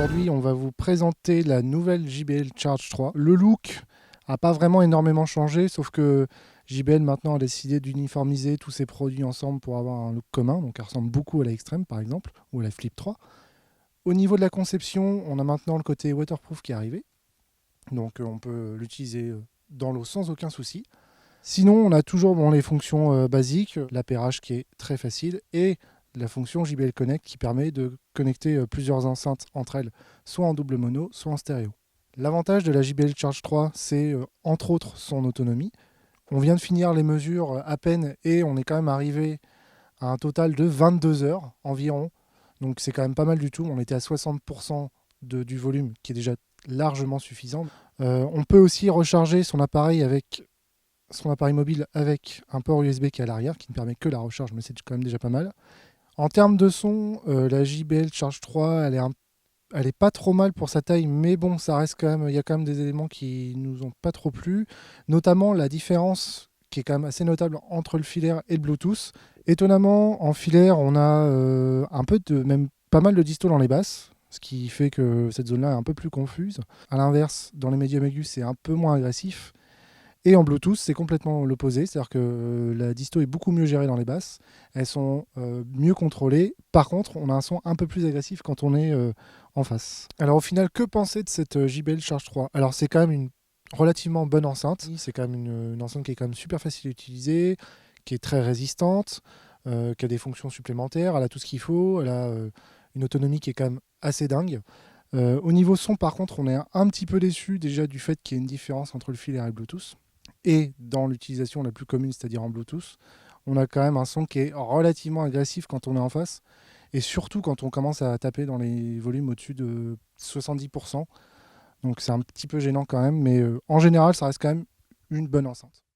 Aujourd'hui, on va vous présenter la nouvelle JBL Charge 3. Le look n'a pas vraiment énormément changé, sauf que JBL maintenant a décidé d'uniformiser tous ses produits ensemble pour avoir un look commun. Donc elle ressemble beaucoup à la Extreme par exemple, ou à la Flip 3. Au niveau de la conception, on a maintenant le côté waterproof qui est arrivé. Donc on peut l'utiliser dans l'eau sans aucun souci. Sinon, on a toujours les fonctions basiques, l'appairage qui est très facile et la fonction JBL Connect qui permet de connecter plusieurs enceintes entre elles, soit en double mono, soit en stéréo. L'avantage de la JBL Charge 3, c'est entre autres son autonomie. On vient de finir les mesures à peine et on est quand même arrivé à un total de 22 heures environ. Donc c'est quand même pas mal du tout. On était à 60% du volume qui est déjà largement suffisant. On peut aussi recharger son appareil mobile avec un port USB qui est à l'arrière, qui ne permet que la recharge, mais c'est quand même déjà pas mal. En termes de son, la JBL Charge 3, elle est pas trop mal pour sa taille, mais bon, ça reste quand même, il y a quand même des éléments qui nous ont pas trop plu, notamment la différence qui est quand même assez notable entre le filaire et le Bluetooth. Étonnamment, en filaire, on a même pas mal de disto dans les basses, ce qui fait que cette zone-là est un peu plus confuse. À l'inverse, dans les médiums aigus, c'est un peu moins agressif. Et en Bluetooth, c'est complètement l'opposé, c'est-à-dire que la disto est beaucoup mieux gérée dans les basses, elles sont mieux contrôlées. Par contre, on a un son un peu plus agressif quand on est en face. Alors au final, que penser de cette JBL Charge 3? Alors c'est quand même une relativement bonne enceinte, c'est quand même une enceinte qui est quand même super facile à utiliser, qui est très résistante, qui a des fonctions supplémentaires, elle a tout ce qu'il faut, elle a une autonomie qui est quand même assez dingue. Au niveau son, par contre, on est un petit peu déçu déjà du fait qu'il y ait une différence entre le filaire et le Bluetooth. Et dans l'utilisation la plus commune, c'est-à-dire en Bluetooth, on a quand même un son qui est relativement agressif quand on est en face, et surtout quand on commence à taper dans les volumes au-dessus de 70%. Donc c'est un petit peu gênant quand même, mais en général, ça reste quand même une bonne enceinte.